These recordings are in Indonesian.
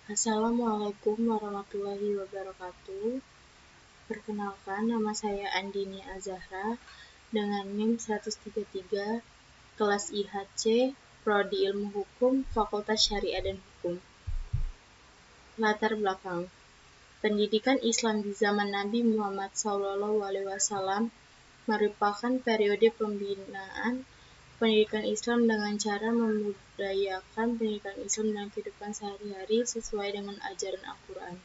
Assalamualaikum warahmatullahi wabarakatuh. Perkenalkan, nama saya Andini Azahra dengan NIM 133, kelas IHC, Prodi Ilmu Hukum, Fakultas Syariah dan Hukum. Latar belakang. Pendidikan Islam di zaman Nabi Muhammad SAW merupakan periode pembinaan pendidikan Islam dengan cara membudayakan pendidikan Islam dalam kehidupan sehari-hari sesuai dengan ajaran Al-Quran.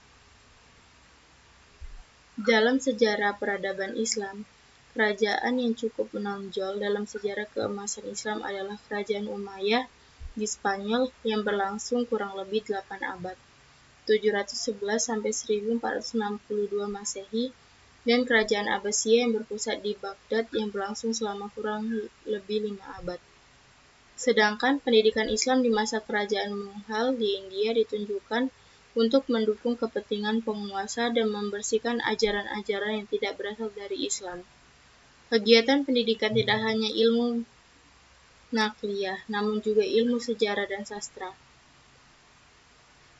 Dalam sejarah peradaban Islam, kerajaan yang cukup menonjol dalam sejarah keemasan Islam adalah Kerajaan Umayyah di Spanyol yang berlangsung kurang lebih 8 abad, 711 sampai 1462 Masehi, dan Kerajaan Abbasiyah yang berpusat di Baghdad yang berlangsung selama kurang lebih 5 abad. Sedangkan pendidikan Islam di masa Kerajaan Mughal di India ditunjukkan untuk mendukung kepentingan penguasa dan membersihkan ajaran-ajaran yang tidak berasal dari Islam. Kegiatan pendidikan tidak hanya ilmu nakliyah, namun juga ilmu sejarah dan sastra.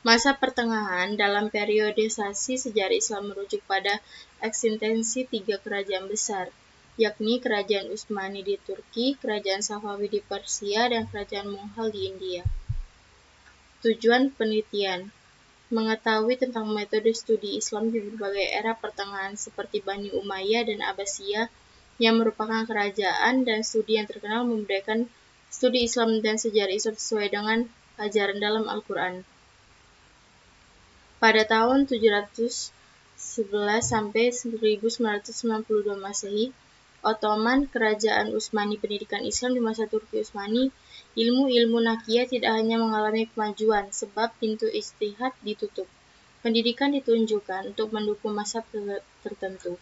Masa pertengahan dalam periodisasi sejarah Islam merujuk pada eksistensi 3 kerajaan besar, yakni Kerajaan Utsmani di Turki, Kerajaan Safawi di Persia, dan Kerajaan Mughal di India. Tujuan penelitian: mengetahui tentang metode studi Islam di berbagai era pertengahan seperti Bani Umayyah dan Abbasiyah yang merupakan kerajaan dan studi yang terkenal membudayakan studi Islam dan sejarah Islam sesuai dengan ajaran dalam Al-Quran. Pada tahun 711 sampai 1992 Masehi, Ottoman, Kerajaan Utsmani pendidikan Islam di masa Turki Utsmani, ilmu-ilmu nakiyah tidak hanya mengalami kemajuan sebab pintu ijtihad ditutup. Pendidikan ditunjukkan untuk mendukung mazhab tertentu.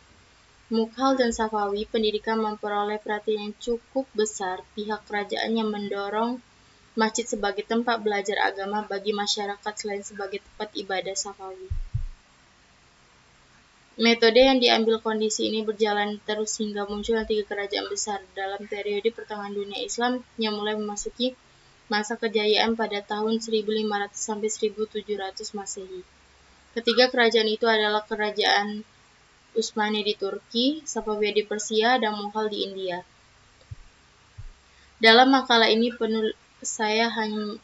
Mughal dan Safawi pendidikan memperoleh perhatian yang cukup besar pihak kerajaan yang mendorong masjid sebagai tempat belajar agama bagi masyarakat selain sebagai tempat ibadah Safawi. Metode yang diambil kondisi ini berjalan terus hingga munculnya 3 kerajaan besar dalam periode pertengahan dunia Islam yang mulai memasuki masa kejayaan pada tahun 1500 sampai 1700 Masehi. Ketiga kerajaan itu adalah Kerajaan Utsmani di Turki, Safawi di Persia, dan Mughal di India. Dalam makalah ini saya hanya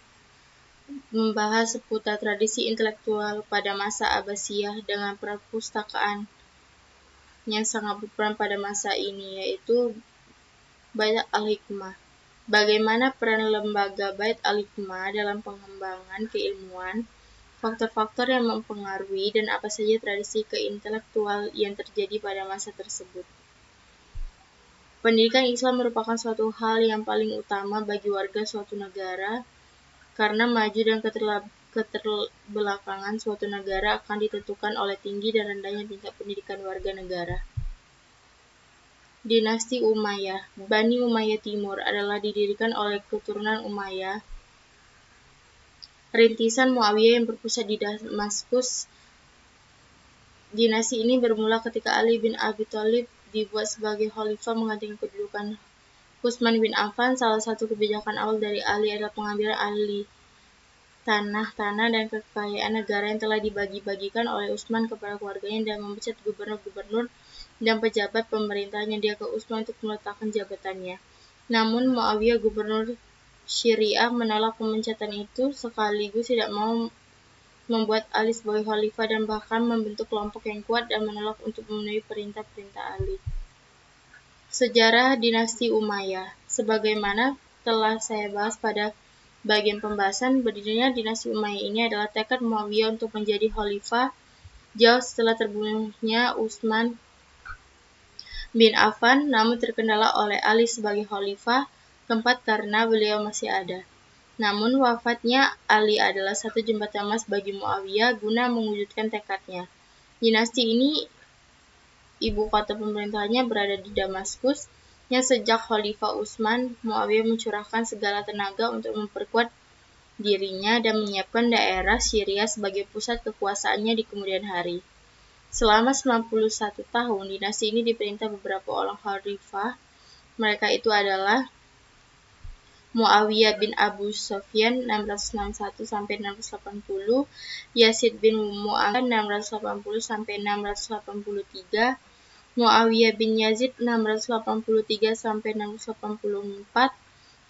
membahas seputar tradisi intelektual pada masa Abbasiyah dengan perpustakaan yang sangat berperan pada masa ini, yaitu Bait al-Hikmah. Bagaimana peran lembaga Bait al-Hikmah dalam pengembangan keilmuan, faktor-faktor yang mempengaruhi, dan apa saja tradisi keintelektual yang terjadi pada masa tersebut. Pendidikan Islam merupakan suatu hal yang paling utama bagi warga suatu negara, karena maju dan keterbelakangan suatu negara akan ditentukan oleh tinggi dan rendahnya tingkat pendidikan warga negara. Dinasti Umayyah. Bani Umayyah Timur adalah didirikan oleh keturunan Umayyah, rintisan Muawiyah yang berpusat di Damaskus. Dinasti ini bermula ketika Ali bin Abi Thalib dibuat sebagai khalifah menggantikan kedudukan Utsman bin Affan. Salah satu kebijakan awal dari Ali adalah pengambilan alih tanah-tanah dan kekayaan negara yang telah dibagi-bagikan oleh Utsman kepada keluarganya dan memecat gubernur-gubernur dan pejabat pemerintahnya dia ke Utsman untuk meletakkan jabatannya. Namun Muawiyah, gubernur Syriah, menolak pemecatan itu sekaligus tidak mau membuat Ali sebagai khalifah dan bahkan membentuk kelompok yang kuat dan menolak untuk memenuhi perintah-perintah Ali. Sejarah dinasti Umayyah. Sebagaimana telah saya bahas pada bagian pembahasan, berdirinya dinasti Umayyah ini adalah tekad Muawiyah untuk menjadi khalifah jauh setelah terbunuhnya Utsman bin Affan, namun terkendala oleh Ali sebagai khalifah keempat karena beliau masih ada. Namun wafatnya Ali adalah satu jembatan emas bagi Muawiyah guna mewujudkan tekadnya. Dinasti ini ibu kota pemerintahannya berada di Damaskus, yang sejak Khalifah Utsman, Muawiyah mencurahkan segala tenaga untuk memperkuat dirinya dan menyiapkan daerah Syria sebagai pusat kekuasaannya di kemudian hari. Selama 91 tahun, dinasti ini diperintah beberapa orang khalifah. Mereka itu adalah Muawiyah bin Abu Sufyan 661 sampai 680, Yazid bin Muawiyah 680 sampai 683, Muawiyah bin Yazid 683 sampai 684,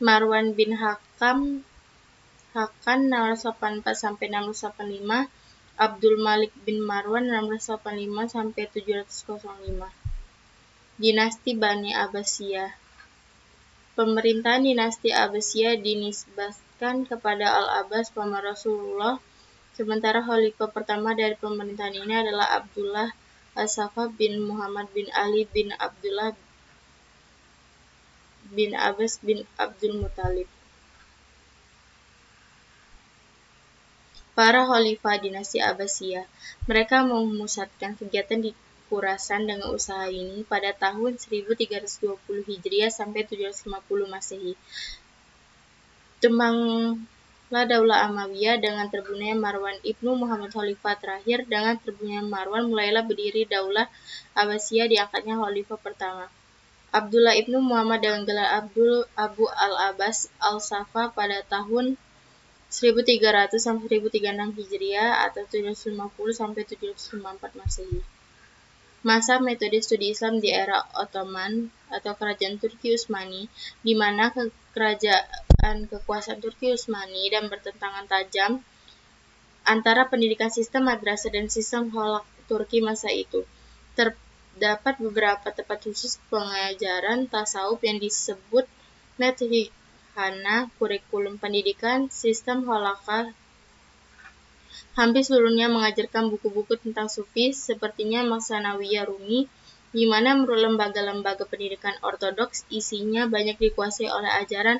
Marwan bin Hakan 684 sampai 685, Abdul Malik bin Marwan 685 sampai 705. Dinasti Bani Abbasiyah. Pemerintahan dinasti Abbasiyah dinisbatkan kepada Al-Abbas paman Rasulullah, sementara khalifah pertama dari pemerintahan ini adalah Abdullah As-Saffah bin Muhammad bin Ali bin Abdullah bin Abbas bin Abdul Muthalib. Para khalifah dinasti Abbasiyah, mereka memusatkan kegiatan di Khurasan dengan usaha ini pada tahun 1320 Hijriah sampai 750 Masehi. Tembanglah Daulah Umayyah dengan terbunuhnya Marwan ibnu Muhammad khalifah terakhir. Dengan terbunuhnya Marwan, mulailah berdiri Daulah Abbasiyah, diangkatnya khalifah pertama, Abdullah ibnu Muhammad dengan gelar Abu al-Abbas al-Saffah pada tahun 1300 sampai 1036 Hijriah atau 750 sampai 754 Masehi. Masa metode studi Islam di era Ottoman atau Kerajaan Turki Utsmani, di mana kekuasaan Turki Utsmani dan bertentangan tajam antara pendidikan sistem madrasah dan sistem holak Turki masa itu. Terdapat beberapa tempat khusus pengajaran tasawuf yang disebut Medhihana. Kurikulum pendidikan sistem holakah hampir seluruhnya mengajarkan buku-buku tentang sufi, sepertinya Masnawiyah Rumi, di mana menurut lembaga-lembaga pendidikan ortodoks isinya banyak dikuasai oleh ajaran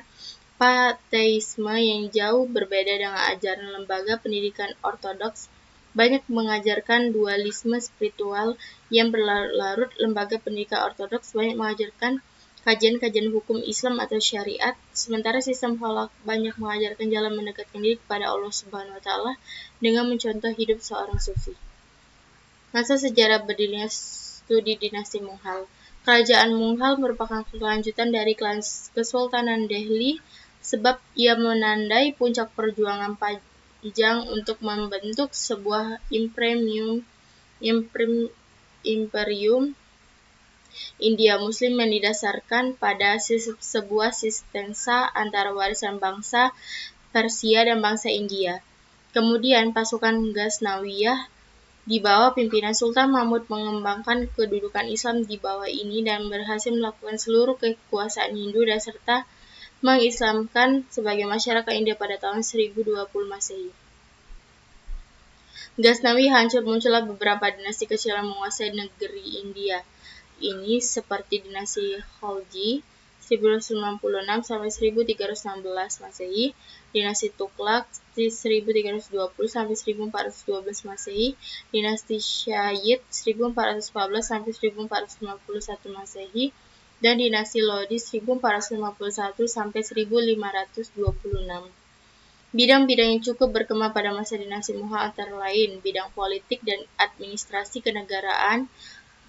panteisme yang jauh berbeda dengan ajaran lembaga pendidikan ortodoks. Banyak mengajarkan dualisme spiritual yang berlarut. Lembaga pendidikan ortodoks banyak mengajarkan kajian-kajian hukum Islam atau syariat, sementara sistem holak banyak mengajarkan jalan mendekatkan diri kepada Allah Subhanahu wa Ta'ala dengan mencontoh hidup seorang sufi. Masa sejarah berdirinya studi dinasti Mughal. Kerajaan Mughal merupakan kelanjutan dari Kesultanan Delhi, sebab ia menandai puncak perjuangan panjang untuk membentuk sebuah imperium India Muslim yang didasarkan pada sebuah sistensa antara warisan bangsa Persia dan bangsa India. Kemudian pasukan Ghaznawiyah di bawah pimpinan Sultan Mahmud mengembangkan kedudukan Islam di bawah ini dan berhasil melakukan seluruh kekuasaan Hindu dan serta mengislamkan sebagai masyarakat India pada tahun 1020 Masehi. Ghaznawi hancur, muncullah beberapa dinasti kecil yang menguasai negeri India ini seperti dinasti Khalji 1296 sampai 1316 Masehi, dinasti Tughlaq 1320 sampai 1412 Masehi, dinasti Syayid 1414 sampai 1451 Masehi, dan dinasti Lodi 1451 sampai 1526. Bidang-bidang yang cukup berkembang pada masa dinasti Mughal antara lain bidang politik dan administrasi kenegaraan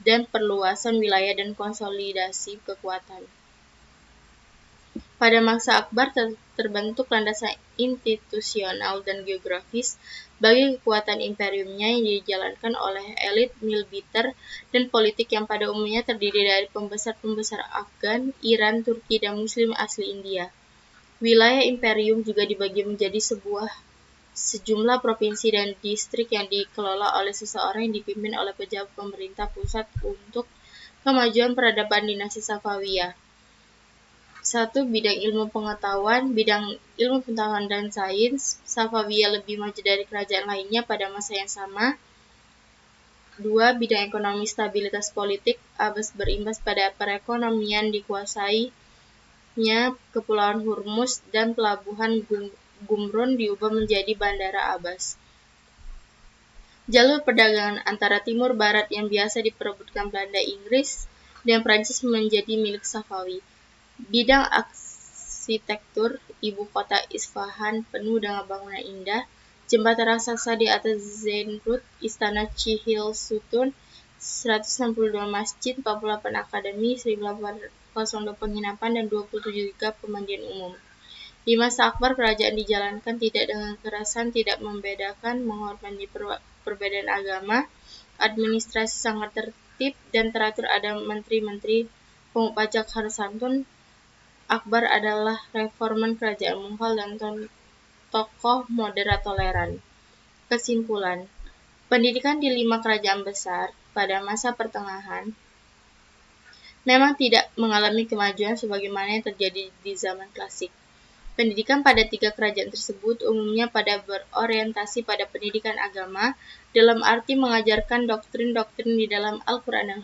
dan perluasan wilayah dan konsolidasi kekuatan. Pada masa Akbar terbentuk landasan institusional dan geografis bagi kekuatan imperiumnya yang dijalankan oleh elit militer dan politik yang pada umumnya terdiri dari pembesar-pembesar Afgan, Iran, Turki, dan Muslim asli India. Wilayah imperium juga dibagi menjadi sejumlah provinsi dan distrik yang dikelola oleh seseorang yang dipimpin oleh pejabat pemerintah pusat untuk kemajuan peradaban dinasti Safawiyah. 1. Bidang ilmu pengetahuan. Bidang ilmu pengetahuan dan sains, Safawiyah lebih maju dari kerajaan lainnya pada masa yang sama. 2. Bidang ekonomi stabilitas politik. Abbas berimbas pada perekonomian dikuasainya Kepulauan Hormuz dan pelabuhan Gumrun diubah menjadi Bandara Abbas. Jalur perdagangan antara timur barat yang biasa diperebutkan Belanda, Inggris, dan Prancis menjadi milik Safawi. Bidang arsitektur, ibu kota Isfahan penuh dengan bangunan indah, jembatan raksasa di atas Zenrut, istana Chihil Sutun, 162 masjid, 48 akademi, 1802 penginapan, dan 27 pemandian umum. Di masa Akbar, kerajaan dijalankan tidak dengan kekerasan, tidak membedakan, menghormati perbedaan agama, administrasi sangat tertib dan teratur, ada menteri-menteri, pungut pajak harus santun. Akbar adalah reforman kerajaan Mughal dan tokoh moderat toleran. Kesimpulan, pendidikan di 5 kerajaan besar pada masa pertengahan memang tidak mengalami kemajuan sebagaimana yang terjadi di zaman klasik. Pendidikan pada 3 kerajaan tersebut umumnya pada berorientasi pada pendidikan agama, dalam arti mengajarkan doktrin-doktrin di dalam Al-Quran dan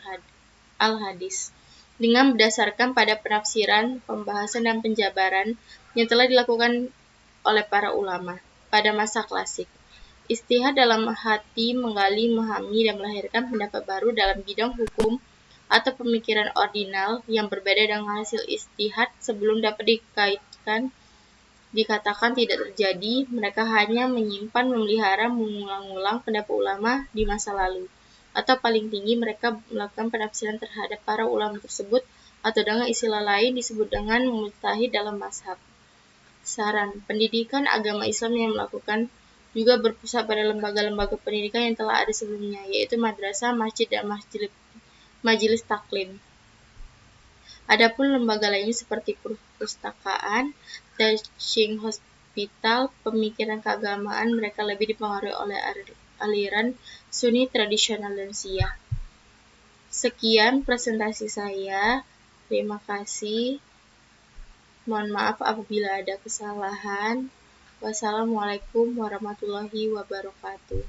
Al-Hadis, dengan berdasarkan pada penafsiran, pembahasan, dan penjabaran yang telah dilakukan oleh para ulama pada masa klasik. Ijtihad dalam hati menggali, memahami, dan melahirkan pendapat baru dalam bidang hukum atau pemikiran ordinal yang berbeda dengan hasil ijtihad sebelum dapat dikatakan tidak terjadi. Mereka hanya menyimpan, memelihara, mengulang-ulang pendapat ulama di masa lalu, atau paling tinggi mereka melakukan penafsiran terhadap para ulama tersebut, atau dengan istilah lain disebut dengan mujtahid dalam mazhab. Saran, pendidikan agama Islam yang melakukan juga berpusat pada lembaga-lembaga pendidikan yang telah ada sebelumnya, yaitu madrasah, masjid, dan majelis taklim. Adapun lembaga lainnya seperti perpustakaan, teaching hospital, pemikiran keagamaan, mereka lebih dipengaruhi oleh aliran Sunni tradisional dan Syiah. Sekian presentasi saya. Terima kasih. Mohon maaf apabila ada kesalahan. Wassalamualaikum warahmatullahi wabarakatuh.